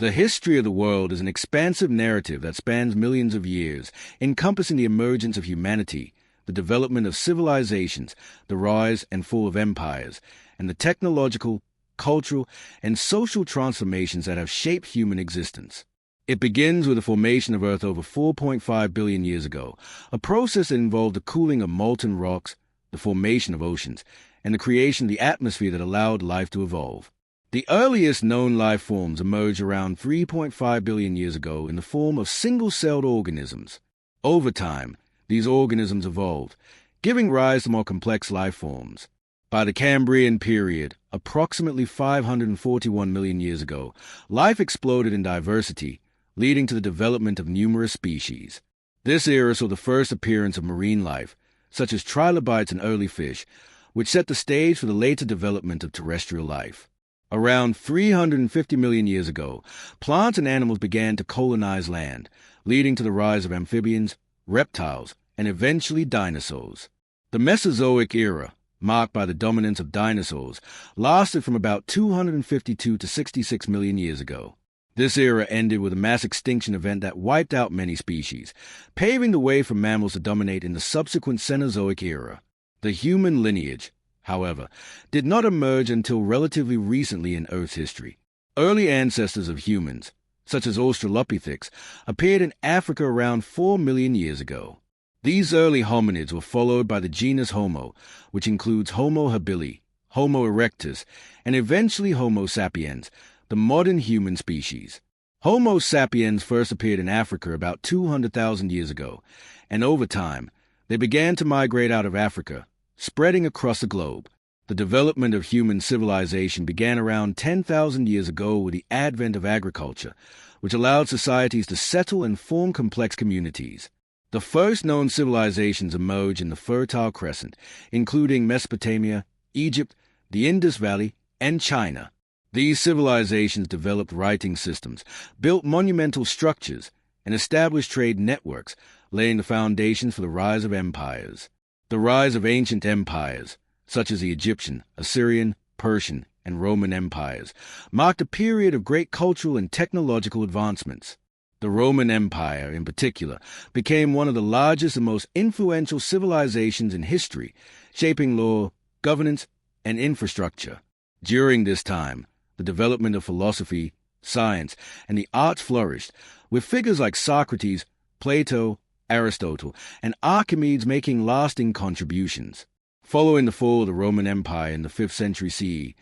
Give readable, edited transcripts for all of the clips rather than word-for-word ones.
The history of the world is an expansive narrative that spans millions of years, encompassing the emergence of humanity, the development of civilizations, the rise and fall of empires, and the technological, cultural, and social transformations that have shaped human existence. It begins with the formation of Earth over 4.5 billion years ago, a process that involved the cooling of molten rocks, the formation of oceans, and the creation of the atmosphere that allowed life to evolve. The earliest known life forms emerged around 3.5 billion years ago in the form of single-celled organisms. Over time, these organisms evolved, giving rise to more complex life forms. By the Cambrian period, approximately 541 million years ago, life exploded in diversity, leading to the development of numerous species. This era saw the first appearance of marine life, such as trilobites and early fish, which set the stage for the later development of terrestrial life. Around 350 million years ago, plants and animals began to colonize land, leading to the rise of amphibians, reptiles, and eventually dinosaurs. The Mesozoic era, marked by the dominance of dinosaurs, lasted from about 252 to 66 million years ago. This era ended with a mass extinction event that wiped out many species, paving the way for mammals to dominate in the subsequent Cenozoic era. The human lineage, however, did not emerge until relatively recently in Earth's history. Early ancestors of humans, such as Australopithecus, appeared in Africa around 4 million years ago. These early hominids were followed by the genus Homo, which includes Homo habilis, Homo erectus, and eventually Homo sapiens, the modern human species. Homo sapiens first appeared in Africa about 200,000 years ago, and over time, they began to migrate out of Africa, spreading across the globe. The development of human civilization began around 10,000 years ago with the advent of agriculture, which allowed societies to settle and form complex communities. The first known civilizations emerged in the Fertile Crescent, including Mesopotamia, Egypt, the Indus Valley, and China. These civilizations developed writing systems, built monumental structures, and established trade networks, laying the foundations for the rise of empires. The rise of ancient empires, such as the Egyptian, Assyrian, Persian, and Roman empires, marked a period of great cultural and technological advancements. The Roman Empire, in particular, became one of the largest and most influential civilizations in history, shaping law, governance, and infrastructure. During this time, the development of philosophy, science, and the arts flourished, with figures like Socrates, Plato, Aristotle, and Archimedes making lasting contributions. Following the fall of the Roman Empire in the 5th century CE,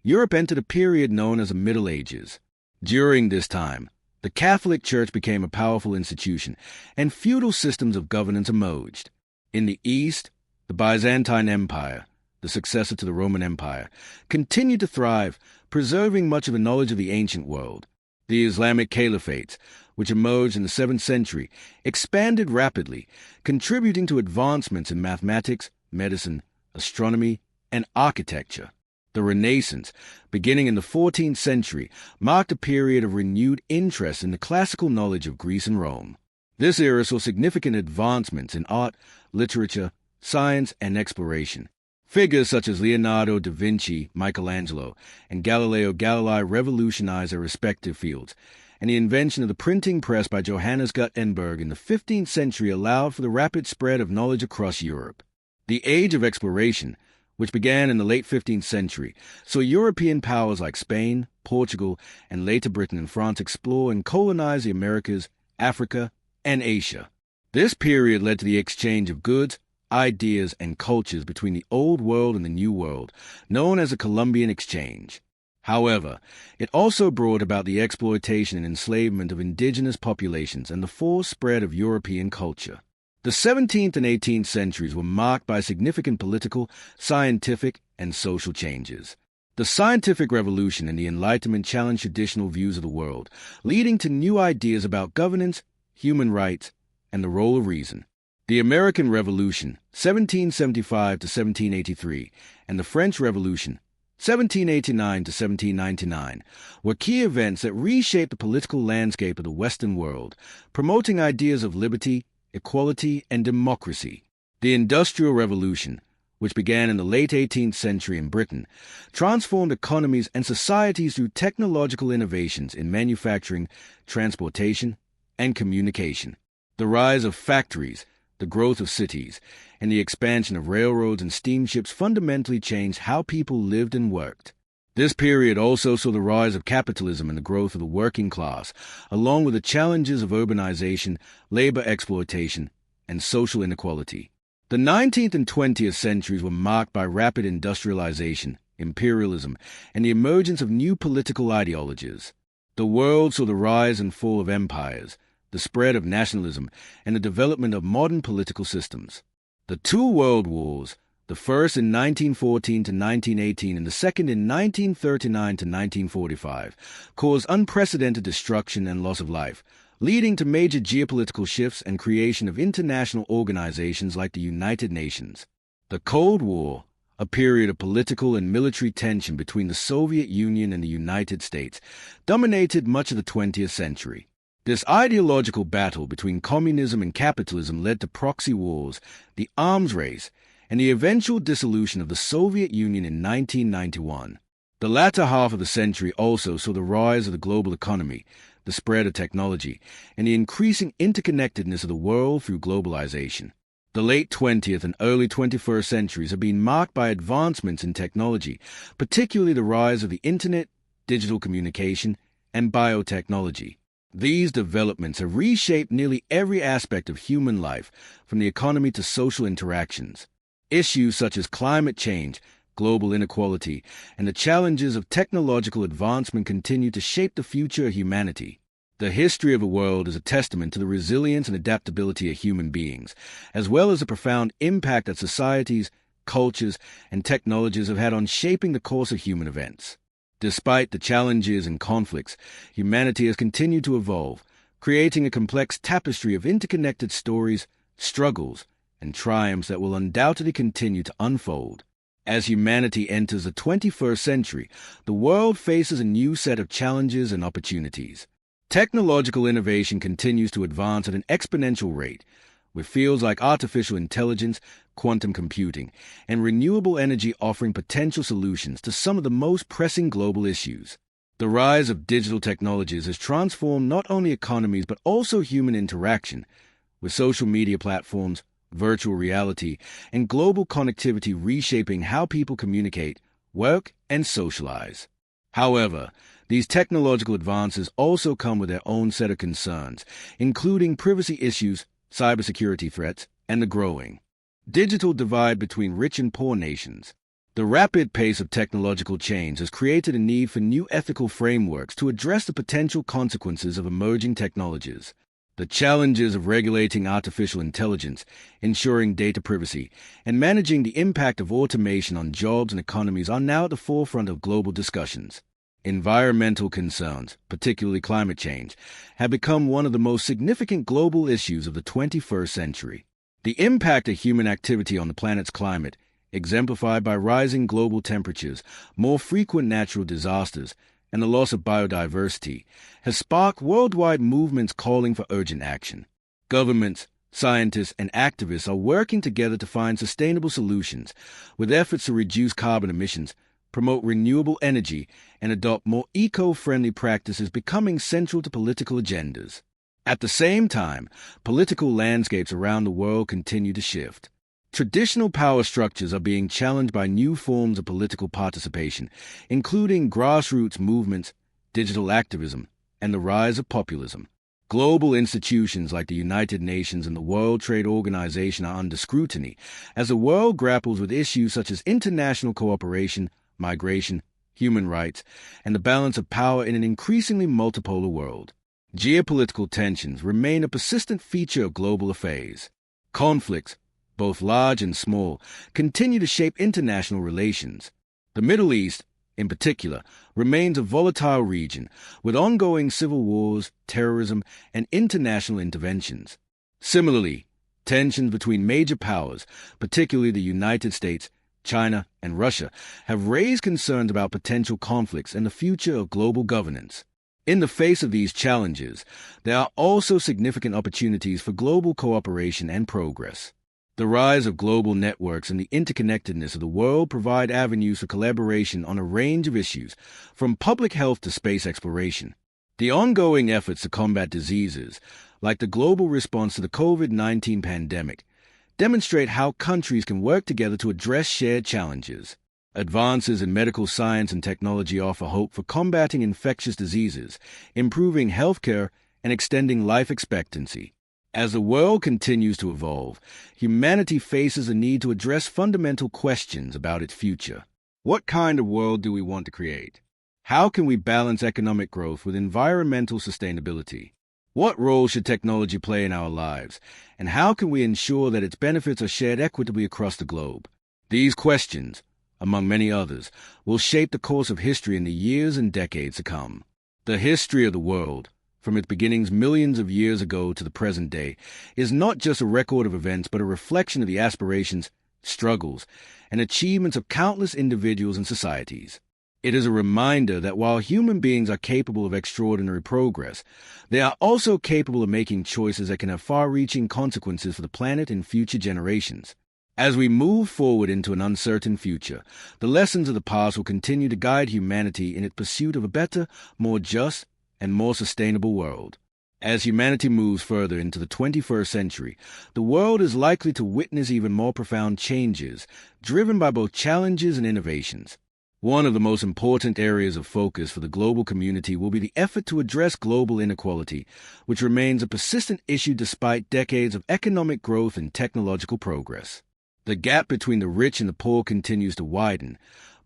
Europe entered a period known as the Middle Ages. During this time, the Catholic Church became a powerful institution, and feudal systems of governance emerged. In the East, the Byzantine Empire, the successor to the Roman Empire, continued to thrive, preserving much of the knowledge of the ancient world. The Islamic Caliphates, which emerged in the 7th century, expanded rapidly, contributing to advancements in mathematics, medicine, astronomy, and architecture. The Renaissance, beginning in the 14th century, marked a period of renewed interest in the classical knowledge of Greece and Rome. This era saw significant advancements in art, literature, science, and exploration. Figures such as Leonardo da Vinci, Michelangelo, and Galileo Galilei revolutionized their respective fields, and the invention of the printing press by Johannes Gutenberg in the 15th century allowed for the rapid spread of knowledge across Europe. The Age of Exploration, which began in the late 15th century, saw European powers like Spain, Portugal, and later Britain and France explore and colonize the Americas, Africa, and Asia. This period led to the exchange of goods, ideas, and cultures between the Old World and the New World, known as the Columbian Exchange. However, it also brought about the exploitation and enslavement of indigenous populations and the forced spread of European culture. The 17th and 18th centuries were marked by significant political, scientific, and social changes. The scientific revolution and the Enlightenment challenged traditional views of the world, leading to new ideas about governance, human rights, and the role of reason. The American Revolution, 1775 to 1783, and the French Revolution, 1789 to 1799, were key events that reshaped the political landscape of the Western world, promoting ideas of liberty, equality, and democracy. The Industrial Revolution, which began in the late 18th century in Britain, transformed economies and societies through technological innovations in manufacturing, transportation, and communication. The rise of factories, the growth of cities, and the expansion of railroads and steamships fundamentally changed how people lived and worked. This period also saw the rise of capitalism and the growth of the working class, along with the challenges of urbanization, labor exploitation, and social inequality. The 19th and 20th centuries were marked by rapid industrialization, imperialism, and the emergence of new political ideologies. The world saw the rise and fall of empires, the spread of nationalism, and the development of modern political systems. The two world wars, the first in 1914 to 1918 and the second in 1939 to 1945, caused unprecedented destruction and loss of life, leading to major geopolitical shifts and creation of international organizations like the United Nations. The Cold War, a period of political and military tension between the Soviet Union and the United States, dominated much of the 20th century. This ideological battle between communism and capitalism led to proxy wars, the arms race, and the eventual dissolution of the Soviet Union in 1991. The latter half of the century also saw the rise of the global economy, the spread of technology, and the increasing interconnectedness of the world through globalization. The late 20th and early 21st centuries have been marked by advancements in technology, particularly the rise of the Internet, digital communication, and biotechnology. These developments have reshaped nearly every aspect of human life, from the economy to social interactions. Issues such as climate change, global inequality, and the challenges of technological advancement continue to shape the future of humanity. The history of the world is a testament to the resilience and adaptability of human beings, as well as the profound impact that societies, cultures, and technologies have had on shaping the course of human events. Despite the challenges and conflicts, humanity has continued to evolve, creating a complex tapestry of interconnected stories, struggles, and triumphs that will undoubtedly continue to unfold. As humanity enters the 21st century, the world faces a new set of challenges and opportunities. Technological innovation continues to advance at an exponential rate, with fields like artificial intelligence, quantum computing, and renewable energy offering potential solutions to some of the most pressing global issues. The rise of digital technologies has transformed not only economies but also human interaction, with social media platforms, virtual reality, and global connectivity reshaping how people communicate, work, and socialize. However, these technological advances also come with their own set of concerns, including privacy issues, cybersecurity threats, and the growing digital divide between rich and poor nations. The rapid pace of technological change has created a need for new ethical frameworks to address the potential consequences of emerging technologies. The challenges of regulating artificial intelligence, ensuring data privacy, and managing the impact of automation on jobs and economies are now at the forefront of global discussions. Environmental concerns, particularly climate change, have become one of the most significant global issues of the 21st century. The impact of human activity on the planet's climate, exemplified by rising global temperatures, more frequent natural disasters, and the loss of biodiversity, has sparked worldwide movements calling for urgent action. Governments, scientists, and activists are working together to find sustainable solutions, with efforts to reduce carbon emissions, promote renewable energy, and adopt more eco-friendly practices becoming central to political agendas. At the same time, political landscapes around the world continue to shift. Traditional power structures are being challenged by new forms of political participation, including grassroots movements, digital activism, and the rise of populism. Global institutions like the United Nations and the World Trade Organization are under scrutiny as the world grapples with issues such as international cooperation, migration, human rights, and the balance of power in an increasingly multipolar world. Geopolitical tensions remain a persistent feature of global affairs. Conflicts, both large and small, continue to shape international relations. The Middle East, in particular, remains a volatile region, with ongoing civil wars, terrorism, and international interventions. Similarly, tensions between major powers, particularly the United States, China, and Russia, have raised concerns about potential conflicts and the future of global governance. In the face of these challenges, there are also significant opportunities for global cooperation and progress. The rise of global networks and the interconnectedness of the world provide avenues for collaboration on a range of issues, from public health to space exploration. The ongoing efforts to combat diseases, like the global response to the COVID-19 pandemic, demonstrate how countries can work together to address shared challenges. Advances in medical science and technology offer hope for combating infectious diseases, improving healthcare, and extending life expectancy. As the world continues to evolve, humanity faces a need to address fundamental questions about its future. What kind of world do we want to create? How can we balance economic growth with environmental sustainability? What role should technology play in our lives, and how can we ensure that its benefits are shared equitably across the globe? These questions, among many others, will shape the course of history in the years and decades to come. The history of the world, from its beginnings millions of years ago to the present day, is not just a record of events but a reflection of the aspirations, struggles, and achievements of countless individuals and societies. It is a reminder that while human beings are capable of extraordinary progress, they are also capable of making choices that can have far-reaching consequences for the planet and future generations. As we move forward into an uncertain future, the lessons of the past will continue to guide humanity in its pursuit of a better, more just, and more sustainable world. As humanity moves further into the 21st century, the world is likely to witness even more profound changes, driven by both challenges and innovations. One of the most important areas of focus for the global community will be the effort to address global inequality, which remains a persistent issue despite decades of economic growth and technological progress. The gap between the rich and the poor continues to widen,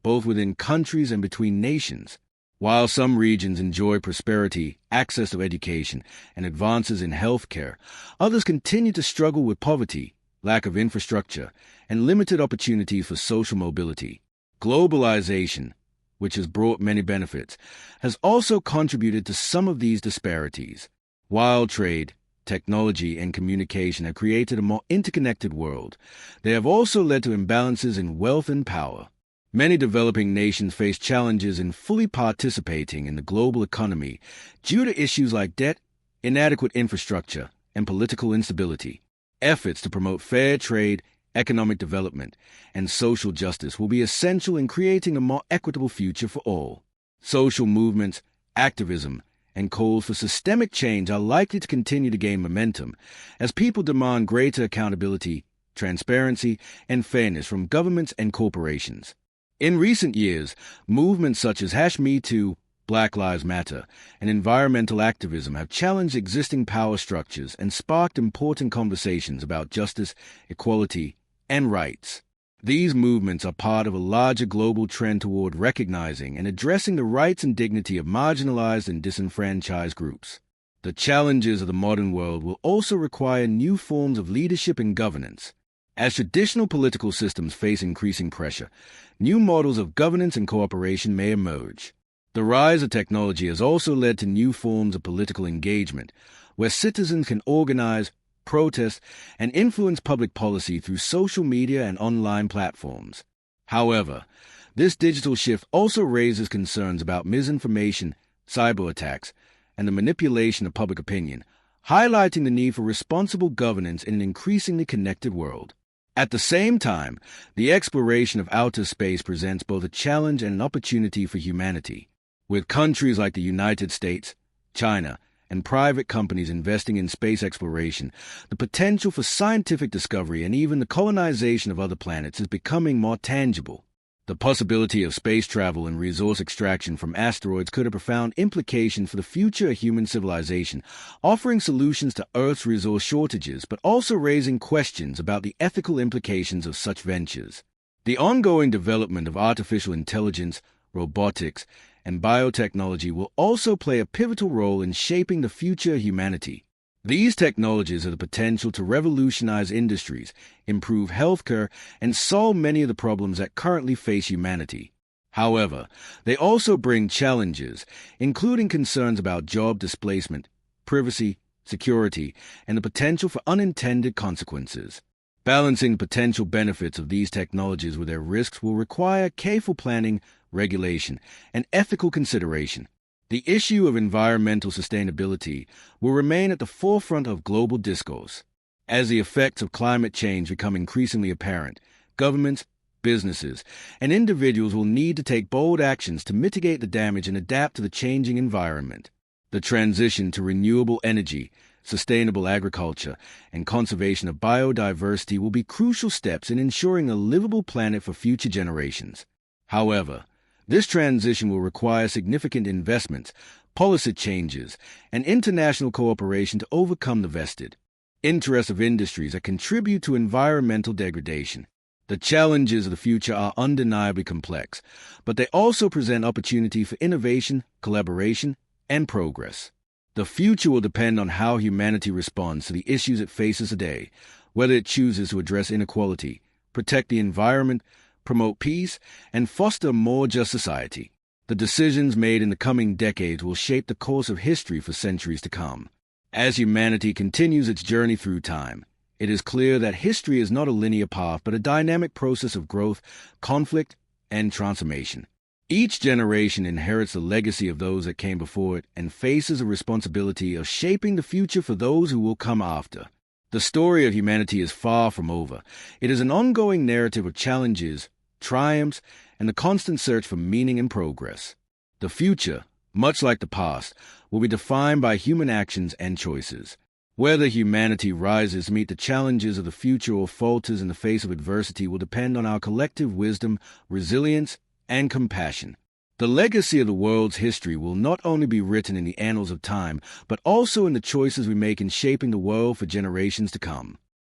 both within countries and between nations. While some regions enjoy prosperity, access to education, and advances in healthcare, others continue to struggle with poverty, lack of infrastructure, and limited opportunities for social mobility. Globalization, which has brought many benefits, has also contributed to some of these disparities. While trade, technology, and communication have created a more interconnected world, they have also led to imbalances in wealth and power. Many developing nations face challenges in fully participating in the global economy due to issues like debt, inadequate infrastructure, and political instability. Efforts to promote fair trade, economic development, and social justice will be essential in creating a more equitable future for all. Social movements, activism, and calls for systemic change are likely to continue to gain momentum as people demand greater accountability, transparency, and fairness from governments and corporations. In recent years, movements such as #MeToo, Black Lives Matter, and environmental activism have challenged existing power structures and sparked important conversations about justice, equality, and rights. These movements are part of a larger global trend toward recognizing and addressing the rights and dignity of marginalized and disenfranchised groups. The challenges of the modern world will also require new forms of leadership and governance. As traditional political systems face increasing pressure, new models of governance and cooperation may emerge. The rise of technology has also led to new forms of political engagement, where citizens can organize, protest, and influence public policy through social media and online platforms. However, this digital shift also raises concerns about misinformation, cyber attacks, and the manipulation of public opinion, highlighting the need for responsible governance in an increasingly connected world. At the same time, the exploration of outer space presents both a challenge and an opportunity for humanity. With countries like the United States, China, and private companies investing in space exploration, the potential for scientific discovery and even the colonization of other planets is becoming more tangible. The possibility of space travel and resource extraction from asteroids could have profound implications for the future of human civilization, offering solutions to Earth's resource shortages, but also raising questions about the ethical implications of such ventures. The ongoing development of artificial intelligence, robotics, and biotechnology will also play a pivotal role in shaping the future of humanity. These technologies have the potential to revolutionize industries, improve healthcare, and solve many of the problems that currently face humanity. However, they also bring challenges, including concerns about job displacement, privacy, security, and the potential for unintended consequences. Balancing the potential benefits of these technologies with their risks will require careful planning, regulation, and ethical consideration. The issue of environmental sustainability will remain at the forefront of global discourse. As the effects of climate change become increasingly apparent, governments, businesses, and individuals will need to take bold actions to mitigate the damage and adapt to the changing environment. The transition to renewable energy, sustainable agriculture, and conservation of biodiversity will be crucial steps in ensuring a livable planet for future generations. However, this transition will require significant investments, policy changes, and international cooperation to overcome the vested interests of industries that contribute to environmental degradation. The challenges of the future are undeniably complex, but they also present opportunity for innovation, collaboration, and progress. The future will depend on how humanity responds to the issues it faces today, whether it chooses to address inequality, protect the environment, promote peace, and foster a more just society. The decisions made in the coming decades will shape the course of history for centuries to come. As humanity continues its journey through time, it is clear that history is not a linear path but a dynamic process of growth, conflict, and transformation. Each generation inherits the legacy of those that came before it and faces a responsibility of shaping the future for those who will come after. The story of humanity is far from over. It is an ongoing narrative of challenges, triumphs, and the constant search for meaning and progress. The future, much like the past, will be defined by human actions and choices. Whether humanity rises to meet the challenges of the future or falters in the face of adversity will depend on our collective wisdom, resilience, and compassion. The legacy of the world's history will not only be written in the annals of time, but also in the choices we make in shaping the world for generations to come.